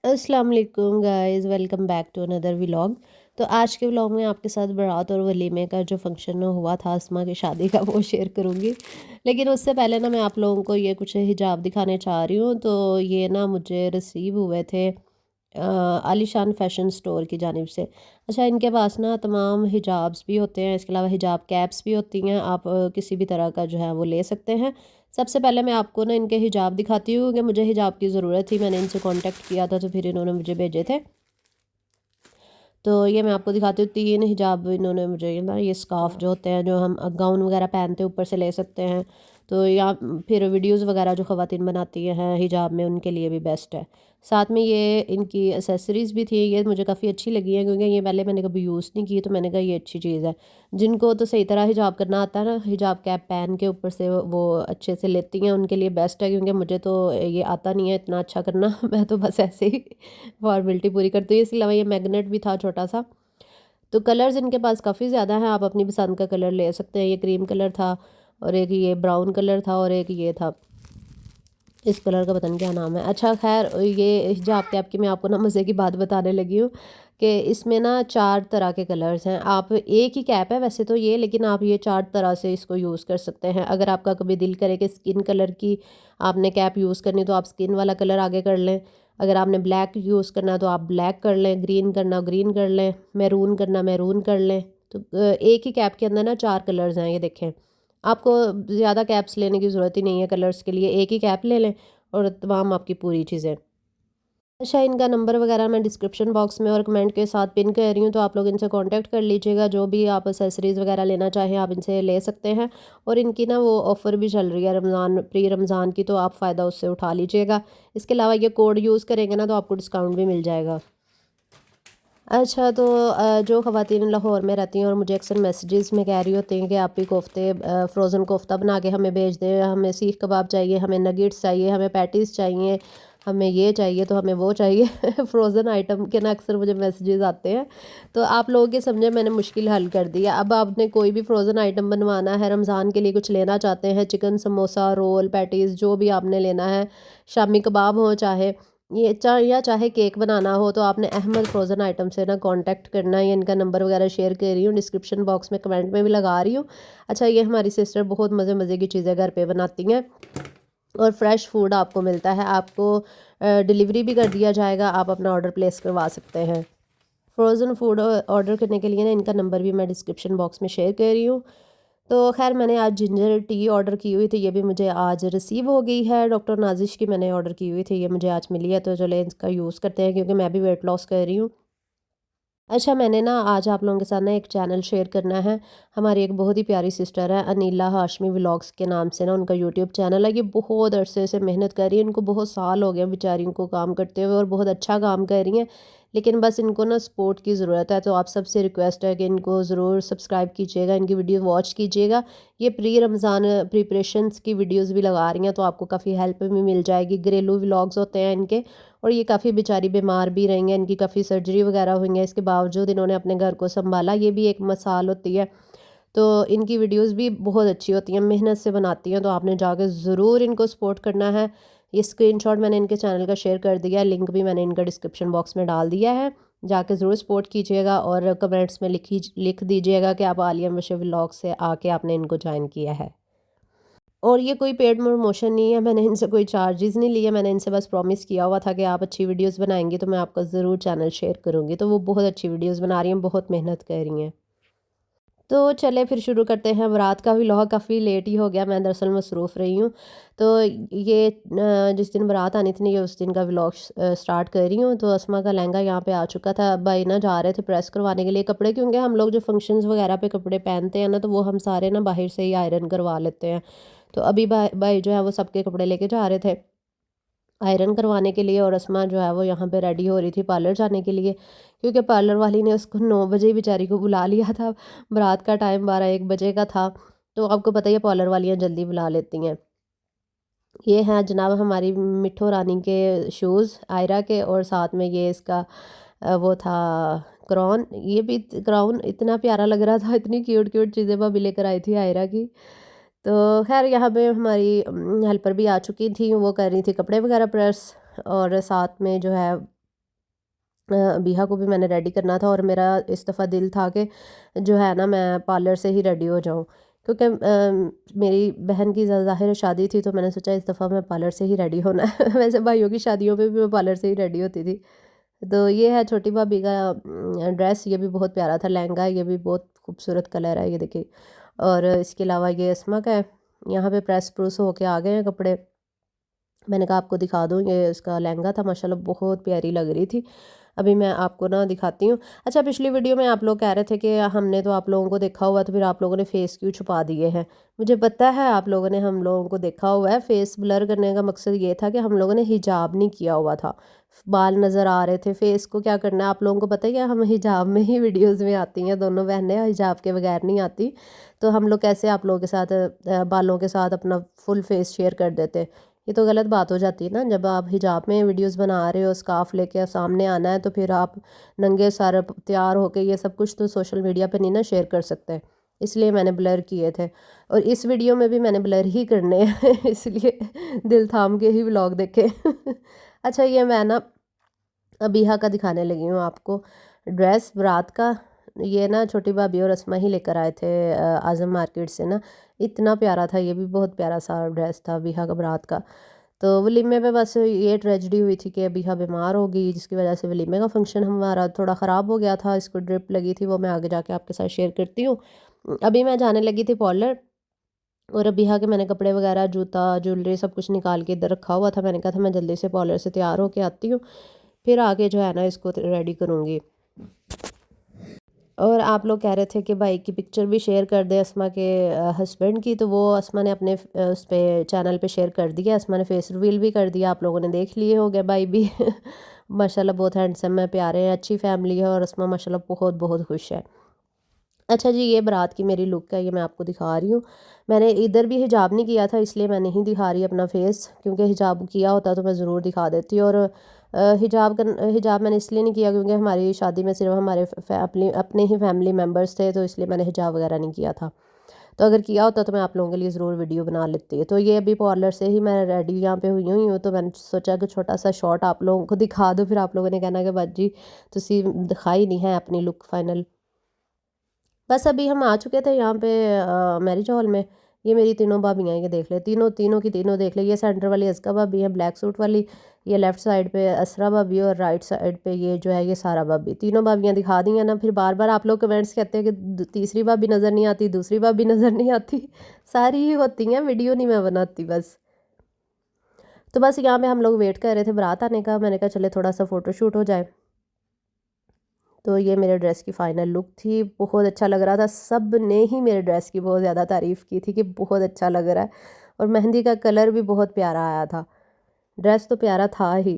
अस्सलाम वालेकुम guys, welcome back to another vlog. तो आज के व्लॉग में आपके साथ बारात और वलीमे का जो फंक्शन हुआ था अस्मा की शादी का वो शेयर करूँगी। लेकिन उससे पहले ना मैं आप लोगों को ये कुछ हिजाब दिखाने चाह रही हूँ। तो ये ना मुझे रिसीव हुए थे आलीशान फ़ैशन स्टोर की जानिब से। अच्छा, इनके पास ना तमाम हिजाब्स भी होते हैं, इसके अलावा हिजाब कैप्स भी होती हैं। आप किसी भी तरह का जो है वो ले सकते हैं। सबसे पहले मैं आपको ना इनके हिजाब दिखाती हूँ कि मुझे हिजाब की ज़रूरत थी, मैंने इनसे कॉन्टैक्ट किया था तो फिर इन्होंने मुझे भेजे थे। तो ये मैं आपको दिखाती हूँ 3 हिजाब इन्होंने मुझे ना, ये स्कार्फ़ जो होते हैं जो हम गाउन वगैरह पहनते हैं ऊपर से ले सकते हैं। तो या फिर वीडियोज़ वगैरह जो ख़वातीन बनाती हैं हिजाब में उनके लिए भी बेस्ट है। साथ में ये इनकी एक्सेसरीज़ भी थी, ये मुझे काफ़ी अच्छी लगी हैं क्योंकि ये पहले मैंने कभी यूज़ नहीं की, तो मैंने कहा ये अच्छी चीज़ है। जिनको तो सही तरह हिजाब करना आता है ना, हिजाब कैप पहन के ऊपर से वो अच्छे से लेती हैं, उनके लिए बेस्ट है क्योंकि मुझे तो ये आता नहीं है इतना अच्छा करना मैं तो बस ऐसे ही फॉर्मेलिटी पूरी करती हूँ। इसके अलावा ये मैग्नेट भी था छोटा-सा। तो कलर्स इनके पास काफ़ी ज़्यादा हैं, आप अपनी पसंद का कलर ले सकते हैं। ये क्रीम कलर था और एक ये ब्राउन कलर था और एक ये था, इस कलर का पता नहीं क्या नाम है। अच्छा ख़ैर, ये हिजाब कैप की मैं आपको ना मज़े की बात बताने लगी हूँ कि इसमें ना 4 तरह के कलर्स हैं। आप एक ही कैप है वैसे तो ये, लेकिन आप ये 4 तरह से इसको यूज़ कर सकते हैं। अगर आपका कभी दिल करे कि स्किन कलर की आपने कैप यूज़ करनी तो आप स्किन वाला कलर आगे कर लें। अगर आपने ब्लैक यूज़ करना तो आप ब्लैक कर लें, ग्रीन करना ग्रीन कर लें, मैरून करना मैरून कर लें। तो एक ही कैप के अंदर ना 4 कलर्स हैं, ये देखें। आपको ज़्यादा कैप्स लेने की ज़रूरत ही नहीं है कलर्स के लिए, एक ही कैप ले लें और तमाम आपकी पूरी चीज़ें। अच्छा, इनका नंबर वगैरह मैं डिस्क्रिप्शन बॉक्स में और कमेंट के साथ पिन कर रही हूँ, तो आप लोग इनसे कांटेक्ट कर लीजिएगा। जो भी आप एक्सेसरीज़ वगैरह लेना चाहें आप इनसे ले सकते हैं। और इनकी ना वो ऑफ़र भी चल रही है प्री रमज़ान की, तो आप फ़ायदा उससे उठा लीजिएगा। इसके अलावा ये कोड यूज़ करेंगे ना तो आपको डिस्काउंट भी मिल जाएगा। अच्छा, तो जो ख़वातीन लाहौर में रहती हैं और मुझे अक्सर मैसेजेस में कह रही होती हैं कि आप भी कोफ्ते फ़्रोज़न कोफ्ता बना के हमें भेज दें, हमें सीख कबाब चाहिए, हमें नगेट्स चाहिए, हमें पैटीज़ चाहिए, हमें ये चाहिए तो हमें वो चाहिए फ़्रोज़न आइटम के ना अक्सर मुझे मैसेजेस आते हैं। तो आप लोगों के समझे मैंने मुश्किल हल कर दी है। अब आपने कोई भी फ़्रोज़न आइटम बनवाना है, रमज़ान के लिए कुछ लेना चाहते हैं, चिकन समोसा, रोल, पैटीज़ जो भी आपने लेना है, शामी कबाब हो चाहे ये चाहे केक बनाना हो, तो आपने अहमद फ्रोज़न आइटम से ना कांटेक्ट करना है। ये इनका नंबर वगैरह शेयर कर रही हूँ, डिस्क्रिप्शन बॉक्स में कमेंट में भी लगा रही हूँ। अच्छा, ये हमारी सिस्टर बहुत मज़े मज़े की चीज़ें घर पे बनाती हैं और फ्रेश फूड आपको मिलता है। आपको डिलीवरी भी कर दिया जाएगा, आप अपना ऑर्डर प्लेस करवा सकते हैं। फ्रोज़न फूड ऑर्डर करने के लिए ना इनका नंबर भी मैं डिस्क्रिप्शन बॉक्स में शेयर कर रही हूँ। तो ख़ैर, मैंने आज जिंजर टी ऑर्डर की हुई थी, ये भी मुझे आज रिसीव हो गई है। डॉक्टर नाज़िश की मैंने ऑर्डर की हुई थी, ये मुझे आज मिली है। तो चलें इसका यूज़ करते हैं क्योंकि मैं भी वेट लॉस कर रही हूँ। अच्छा, मैंने ना आज आप लोगों के साथ ना एक चैनल शेयर करना है। हमारी एक बहुत ही प्यारी सिस्टर है अनीला हाशमी व्लॉग्स के नाम से ना उनका यूट्यूब चैनल है। ये बहुत अरसे से मेहनत कर रही है, इनको बहुत साल हो गए बेचारियों को काम करते हुए और बहुत अच्छा काम कर रही हैं। लेकिन बस इनको ना सपोर्ट की ज़रूरत है, तो आप सबसे रिक्वेस्ट है कि इनको ज़रूर सब्सक्राइब कीजिएगा, इनकी वीडियो वॉच कीजिएगा। ये प्री रमज़ान प्रिपरेशंस की वीडियोज़ भी लगा रही हैं, तो आपको काफ़ी हेल्प भी मिल जाएगी। घरेलू व्लॉग्स होते हैं इनके, और ये काफ़ी बेचारी बीमार भी रही हैं, इनकी काफ़ी सर्जरी वगैरह हुई हैं, इसके बावजूद इन्होंने अपने घर को सँभाला, ये भी एक मिसाल होती है। तो इनकी वीडियोज़ भी बहुत अच्छी होती हैं, मेहनत से बनाती हैं, तो आपने जाके ज़रूर इनको सपोर्ट करना है। ये स्क्रीनशॉट मैंने इनके चैनल का शेयर कर दिया है, लिंक भी मैंने इनका डिस्क्रिप्शन बॉक्स में डाल दिया है। जाके ज़रूर सपोर्ट कीजिएगा और कमेंट्स में लिख दीजिएगा कि आप आलिया मशहूर व्लॉग से आके आपने इनको जॉइन किया है। और ये कोई पेड प्रमोशन नहीं है, मैंने इनसे कोई चार्जेज़ नहीं लिए, मैंने इनसे बस प्रॉमिस किया हुआ था कि आप अच्छी वीडियोज़ बनाएँगी तो मैं आपका ज़रूर चैनल शेयर करूँगी। तो वो बहुत अच्छी वीडियोज़ बना रही हैं, बहुत मेहनत कर रही हैं। तो चलें फिर शुरू करते हैं। बारात का व्लॉग काफ़ी लेट ही हो गया, मैं दरअसल मसरूफ़ रही हूँ। तो ये जिस दिन बारात आनी थी ना, ये उस दिन का व्लॉग स्टार्ट कर रही हूँ। तो अस्मा का लहंगा यहाँ पे आ चुका था। अब भाई ना जा रहे थे प्रेस करवाने के लिए कपड़े, क्योंकि हम लोग जो फंक्शंस वगैरह पे कपड़े पहनते हैं ना, तो वो हम सारे ना बाहर से ही आयरन करवा लेते हैं। तो अभी भाई भाई जो है वो सबके कपड़े लेके जा रहे थे आयरन करवाने के लिए, और अस्मा जो है वो यहाँ पे रेडी हो रही थी पार्लर जाने के लिए, क्योंकि पार्लर वाली ने उसको 9 बजे ही बेचारी को बुला लिया था। बारात का टाइम 12-1 बजे का था। तो आपको पता ही है पार्लर वालियाँ जल्दी बुला लेती हैं। ये हैं जनाब हमारी मिठो रानी के शूज़ आयरा के, और साथ में ये इसका वो था क्राउन। ये भी क्राउन इतना प्यारा लग रहा था, इतनी क्यूट क्यूट चीज़ें भाभी लेकर आई थी आयरा की। तो ख़ैर, यहाँ पे हमारी हेल्पर भी आ चुकी थी, वो कर रही थी कपड़े वगैरह प्रेस, और साथ में जो है बिहा को भी मैंने रेडी करना था, और मेरा इस दफ़ा दिल था कि जो है ना मैं पार्लर से ही रेडी हो जाऊँ, क्योंकि मेरी बहन की ज़ाहिर शादी थी, तो मैंने सोचा इस दफ़ा मैं पार्लर से ही रेडी होना है। वैसे भाइयों की शादियों पे भी मैं पार्लर से ही रेडी होती थी। तो ये है छोटी भाभी का ड्रेस, ये भी बहुत प्यारा था, लहंगा, ये भी बहुत खूबसूरत कलर है, ये देखिए। और इसके अलावा ये अस्मा का है। यहाँ पे प्रेस प्रूस होके आ गए हैं कपड़े। मैंने कहा आपको दिखा दूँ, ये इसका लहंगा था, माशाल्लाह बहुत प्यारी लग रही थी। अभी मैं आपको ना दिखाती हूँ। अच्छा, पिछली वीडियो में आप लोग कह रहे थे कि हमने तो आप लोगों को देखा हुआ, तो फिर आप लोगों ने फेस क्यों छुपा दिए हैं। मुझे पता है आप लोगों ने हम लोगों को देखा हुआ है। फेस ब्लर करने का मकसद ये था कि हम लोगों ने हिजाब नहीं किया हुआ था, बाल नज़र आ रहे थे। फेस को क्या करना है आप लोगों को पता है, क्या हम हिजाब में ही वीडियोज़ में आती हैं, दोनों बहनें हिजाब के बगैर नहीं आती। तो हम लोग कैसे आप लोगों के साथ बालों के साथ अपना फुल फेस शेयर कर देते। ये तो गलत बात हो जाती है ना। जब आप हिजाब में वीडियोस बना रहे हो, स्कार्फ लेके सामने आना है, तो फिर आप नंगे सर तैयार होके ये सब कुछ तो सोशल मीडिया पे नहीं ना शेयर कर सकते। इसलिए मैंने ब्लर किए थे, और इस वीडियो में भी मैंने ब्लर ही करने हैं। इसलिए दिल थाम के ही व्लॉग देखे। अच्छा, ये मैं ना अबीहा का दिखाने लगी हूँ आपको, ड्रेस बारात का। ये ना छोटी भाभी और अस्मा ही लेकर आए थे आज़म मार्केट से ना। इतना प्यारा था, ये भी बहुत प्यारा सा ड्रेस था अबीहा का बारात का। तो वलीमे पे बस ये ट्रेजेडी हुई थी कि अबीहा बीमार हो गई, जिसकी वजह से वलीमे का फंक्शन हमारा थोड़ा ख़राब हो गया था। इसको ड्रिप लगी थी, वो मैं आगे जाके आपके साथ शेयर करती हूँ। अभी मैं जाने लगी थी पार्लर, और अबीहा के मैंने कपड़े वगैरह, जूता, ज्वेलरी सब कुछ निकाल के इधर रखा हुआ था। मैंने कहा था मैं जल्दी से पार्लर से तैयार होके आती हूँ, फिर आके जो है ना इसको रेडी करूँगी। और आप लोग कह रहे थे कि भाई की पिक्चर भी शेयर कर दें अस्मा के हस्बैंड की, तो वो अस्मा ने अपने उस पे चैनल पे शेयर कर दिया। अस्मा ने फेस रिवील भी कर दिया, आप लोगों ने देख लिए हो गए भाई भी। माशाल्लाह बहुत हैंडसम है, प्यारे हैं, अच्छी फैमिली है, और अस्मा माशाल्लाह बहुत बहुत खुश है। अच्छा जी, ये बारात की मेरी लुक है, ये मैं आपको दिखा रही हूँ। मैंने इधर भी हिजाब नहीं किया था, इसलिए मैं नहीं दिखा रही अपना फेस, क्योंकि हिजाब किया होता तो मैं ज़रूर दिखा देती। और हिजाब मैंने इसलिए नहीं किया क्योंकि हमारी शादी में सिर्फ हमारे अपने ही फैमिली मेम्बर्स थे, तो इसलिए मैंने हिजाब वगैरह नहीं किया था। तो अगर किया होता तो मैं आप लोगों के लिए ज़रूर वीडियो बना लेती। तो ये अभी पार्लर से ही मैं रेडी यहाँ पे हुई हूँ, तो मैंने सोचा कि छोटा सा शॉर्ट आप लोगों को दिखा दो, फिर आप लोगों ने कहना कि बाजी तुसी दिखाई नहीं है अपनी लुक फाइनल। बस अभी हम आ चुके थे यहाँ पे मैरिज हॉल में। ये मेरी तीनों भाभियाँ, ये देख ले, तीनों तीनों की तीनों देख ले। ये सेंटर वाली अस्का भाभी है ब्लैक सूट वाली, ये लेफ़्ट साइड पे असरा भाभी, और राइट साइड पे ये जो है ये सारा भाभी। तीनों भाभियाँ दिखा दी हैं ना। फिर बार बार आप लोग कमेंट्स कहते हैं कि तीसरी भाभी नज़र नहीं आती, दूसरी भाभी नज़र नहीं आती। सारी ही होती हैं, वीडियो नहीं मैं बनाती बस। तो बस यहाँ पे हम लोग वेट कर रहे थे बारात आने का। मैंने कहा चले थोड़ा सा फ़ोटोशूट हो जाए। तो ये मेरे ड्रेस की फ़ाइनल लुक थी, बहुत अच्छा लग रहा था। सब ने ही मेरे ड्रेस की बहुत ज़्यादा तारीफ़ की थी कि बहुत अच्छा लग रहा है, और मेहंदी का कलर भी बहुत प्यारा आया था। ड्रेस तो प्यारा था ही,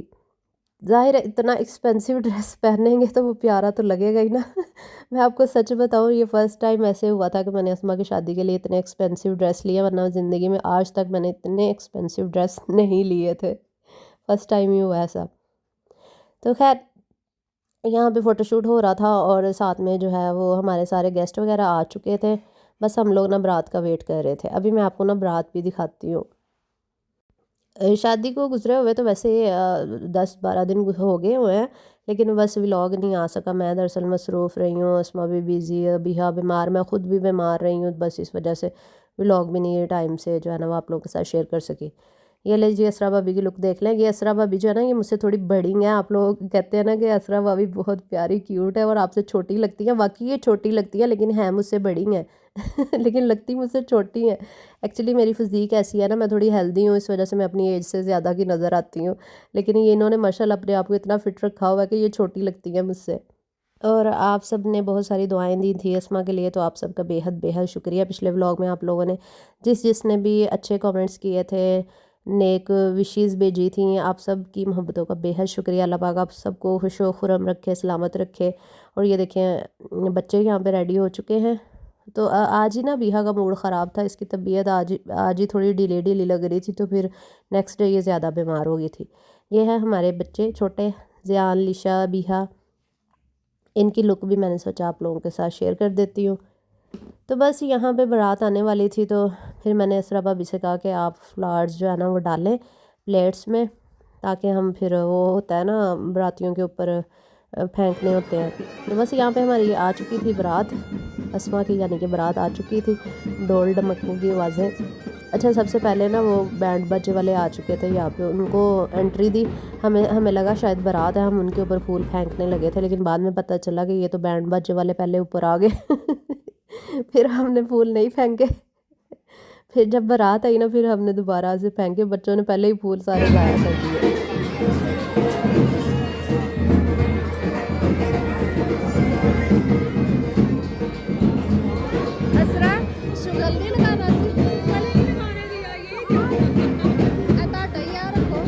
ज़ाहिर है इतना एक्सपेंसिव ड्रेस पहनेंगे तो वो प्यारा तो लगेगा ही ना। मैं आपको सच बताऊँ, ये फ़र्स्ट टाइम ऐसे हुआ था कि मैंने अस्मा की शादी के लिए इतने एक्सपेंसिव ड्रेस लिए, वरना ज़िंदगी में आज तक मैंने इतने एक्सपेंसिव ड्रेस नहीं लिए थे। फ़र्स्ट टाइम ही हुआ ऐसा। तो खैर, यहाँ पे फ़ोटोशूट हो रहा था, और साथ में जो है वो हमारे सारे गेस्ट वगैरह आ चुके थे। बस हम लोग ना बारात का वेट कर रहे थे। अभी मैं आपको ना बारात भी दिखाती हूँ। शादी को गुजरे हुए तो वैसे 10-12 दिन हो गए हुए हैं, लेकिन बस व्लॉग नहीं आ सका। मैं दरअसल मसरूफ़ रही हूँ, अस्मा भी बिज़ी है, बिहा बीमार, मैं ख़ुद भी बीमार रही हूँ, बस इस वजह से व्लॉग भी नहीं टाइम से जो है ना वो आप लोगों के साथ शेयर कर सकी। ये ले जी, असरा भाभी की लुक देख लें। ये असरा भाभी जो है ना, ये मुझसे थोड़ी बड़ी हैं। आप लोग कहते हैं ना कि असरा भाभी बहुत प्यारी क्यूट है और आपसे छोटी लगती है, वाकई ये छोटी लगती है, लेकिन है मुझसे बड़ी हैं। लेकिन लगती मुझसे छोटी हैं। एक्चुअली मेरी फिज़ीक ऐसी है ना, मैं थोड़ी हेल्दी हूँ, इस वजह से मैं अपनी एज से ज़्यादा की नज़र आती हूँ। लेकिन ये इन्होंने माशाल्लाह अपने आप को इतना फिट रखा हुआ है कि ये छोटी लगती है मुझसे। और आप सब ने बहुत सारी दुआएं दी थी अस्मा के लिए, तो आप सबका बेहद बेहद शुक्रिया। पिछले व्लॉग में आप लोगों ने जिसने भी अच्छे कमेंट्स किए थे, नेक विशेस भेजी थी, आप सब की मोहब्बतों का बेहद शुक्रिया। अल्लाह पाक आप सबको खुश व खुरम रखे, सलामत रखे। और ये देखें बच्चे यहाँ पे रेडी हो चुके हैं। तो आज ही ना बिहा का मूड ख़राब था, इसकी तबीयत आज ही थोड़ी ढीली ढीली लग रही थी, तो फिर नेक्स्ट डे ये ज़्यादा बीमार हो गई थी। ये है हमारे बच्चे छोटे, ज़ियान, लिशा, बिहा। इनकी लुक भी मैंने सोचा आप लोगों के साथ शेयर कर देती हूँ। तो बस यहाँ पे बारात आने वाली थी, तो फिर मैंने असरा भाभी से कहा कि आप फ्लावर्स जो है ना वो डालें प्लेट्स में, ताकि हम फिर वो होता है ना बारातियों के ऊपर फेंकने होते हैं। तो बस यहाँ पे हमारी आ चुकी थी बारात, अस्मा की यानी कि बारात आ चुकी थी, ढोल ढमक्कों की आवाज़ें। अच्छा, सबसे पहले ना वो बैंड बाजे वाले आ चुके थे यहाँ पे, उनको एंट्री दी। हमें हमें लगा शायद बारात है, हम उनके ऊपर फूल फेंकने लगे थे, लेकिन बाद में पता चला कि ये तो बैंड बाजे वाले पहले ऊपर आ गए। फिर हमने फूल नहीं फेंके। फिर जब बारात आई ना, फिर हमने दोबारा से फेंके, बच्चों ने पहले ही फूल सारे ज़ाया कर दिए। असरा शुगल नहीं लगाना सी ए ਤੁਹਾਡਾ ਹੀ ਆ ਰੱਖੋ।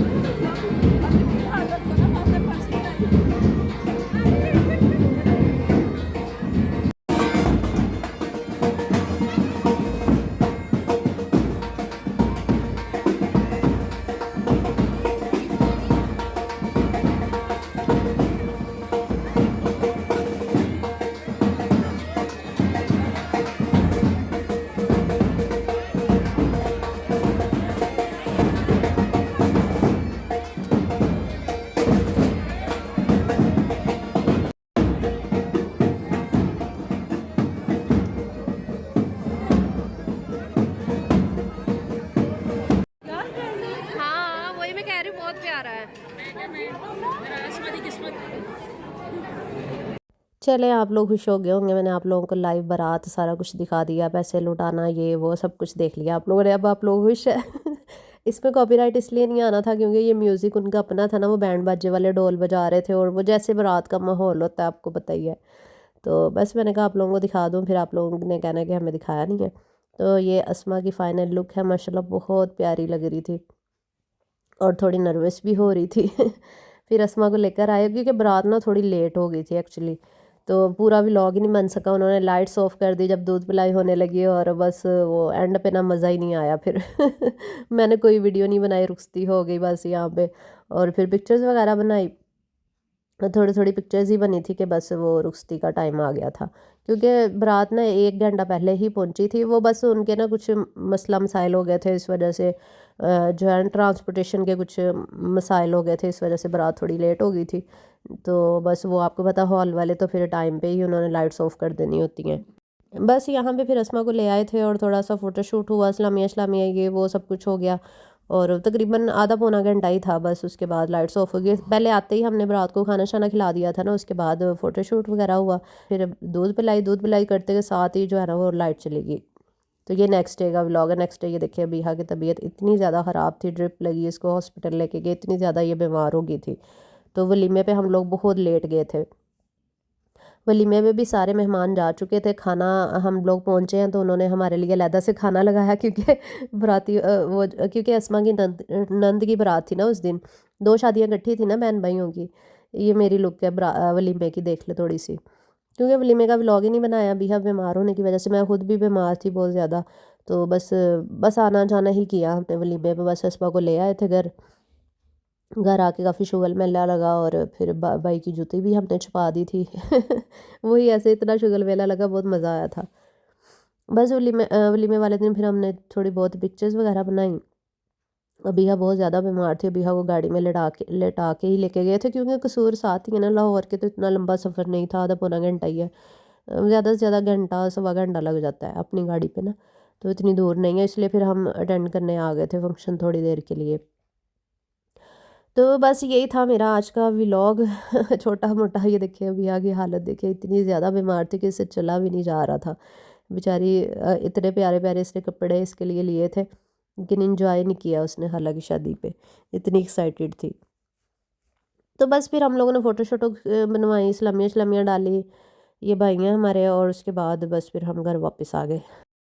हाँ वही मैं कह रही हूँ, बहुत प्यारा है। चले, आप लोग खुश हो गए होंगे, मैंने आप लोगों को लाइव बारात सारा कुछ दिखा दिया, पैसे लुटाना ये वो सब कुछ देख लिया आप लोगों ने। अब आप लोग खुश है। इसमें कॉपीराइट इसलिए नहीं आना था क्योंकि ये म्यूज़िक उनका अपना था ना, वो बैंड बाजे वाले ढोल बजा रहे थे, और वो जैसे बारात का माहौल होता है आपको पता ही है। तो बस मैंने कहा आप लोगों को दिखा दूँ, फिर आप लोगों ने कहना कि हमें दिखाया नहीं है। तो ये अस्मा की फ़ाइनल लुक है, माशाल्लाह बहुत प्यारी लग रही थी, और थोड़ी नर्वस भी हो रही थी। फिर अस्मा को लेकर आए क्योंकि बारात ना थोड़ी लेट हो गई थी एक्चुअली, तो पूरा व्लॉग ही नहीं बन सका। उन्होंने लाइट्स ऑफ कर दी जब दूध पिलाई होने लगी, और बस वो एंड पे ना मज़ा ही नहीं आया फिर। मैंने कोई वीडियो नहीं बनाई, रुखसती हो गई बस यहाँ पे। और फिर पिक्चर्स वगैरह बनाई, थोड़ी थोड़ी पिक्चर्स ही बनी थी कि बस वो रुखसती का टाइम आ गया था, क्योंकि बारात ना 1 घंटा पहले ही पहुंची थी। वो बस उनके ना कुछ मसला मसाइल हो गए थे, इस वजह से जो है ट्रांसपोर्टेशन के कुछ मसाइल हो गए थे, इस वजह से बारात थोड़ी लेट हो गई थी। तो बस वो आपको पता, हॉल वाले तो फिर टाइम पे ही उन्होंने लाइट्स ऑफ कर देनी होती हैं। बस यहाँ पे फिर अस्मा को ले आए थे, और थोड़ा सा फ़ोटोशूट हुआ, इस्लामिया इस्लामिया ये वो सब कुछ हो गया, और तकरीबन आधा पौना घंटा ही था बस। उसके बाद लाइट्स ऑफ हो गई, पहले आते ही हमने बारात को खाना शाना खिला दिया था ना, उसके बाद फ़ोटोशूट वगैरह हुआ, फिर दूध पिलाई करते के साथ ही जो है ना वो लाइट चली गई। तो ये नेक्स्ट डे का व्लॉग है। नेक्स्ट डे ये देखिए, अबीहा की तबीयत इतनी ज़्यादा ख़राब थी, ड्रिप लगी, इसको हॉस्पिटल लेके गए, इतनी ज़्यादा ये बीमार हो गई थी। तो वलीमे पे हम लोग बहुत लेट गए थे। वलीमे में भी सारे मेहमान जा चुके थे, खाना हम लोग पहुँचे हैं तो उन्होंने हमारे लिए अलहदा से खाना लगाया, क्योंकि बाराती क्योंकि अस्मा की नंद की बारात थी ना उस दिन, 2 शादियाँ इकट्ठी थी ना बहन भाइयों की। ये मेरी लुक है वलीमे की, देख ले थोड़ी सी, क्योंकि वलीमे का व्लॉग ही नहीं बनाया अभी बीमार होने की वजह से। मैं खुद भी बीमार थी बहुत ज़्यादा, तो बस आना जाना ही किया हमने वलीमे पे। बस अस्मा को ले आए थे घर, घर आके काफ़ी शुगल मेला लगा, और फिर भाई की जूती भी हमने छुपा दी थी। वही ऐसे इतना शुगल मेला लगा, बहुत मज़ा आया था। बस वलीमे वाले दिन फिर हमने थोड़ी बहुत पिक्चर्स वगैरह बनाई। अबिहा बहुत ज़्यादा बीमार थी, अबिहा को गाड़ी में लेटा के ही लेके गए थे, क्योंकि कसूर साथ ही है ना लाहौर के, तो इतना लंबा सफ़र नहीं था, आधा पौना घंटा ही है। ज़्यादा से ज़्यादा घंटा सवा घंटा लग जाता है अपनी गाड़ी पे ना, तो इतनी दूर नहीं है, इसलिए फिर हम अटेंड करने आ गए थे फंक्शन थोड़ी देर के लिए। तो बस यही था मेरा आज का व्लॉग। छोटा मोटा, ये देखिए अभी आगे हालत देखिए, इतनी ज़्यादा बीमार थी कि इससे चला भी नहीं जा रहा था बेचारी। इतने प्यारे प्यारे इसने कपड़े इसके लिए लिए थे, लेकिन इंजॉय नहीं किया उसने हालांकि शादी पे, इतनी एक्साइटेड थी। तो बस फिर हम लोगों ने फ़ोटो शोटो बनवाई, इस्लामिया इस्लामिया डाली, ये भाई हैं हमारे, और उसके बाद बस फिर हम घर वापस आ गए।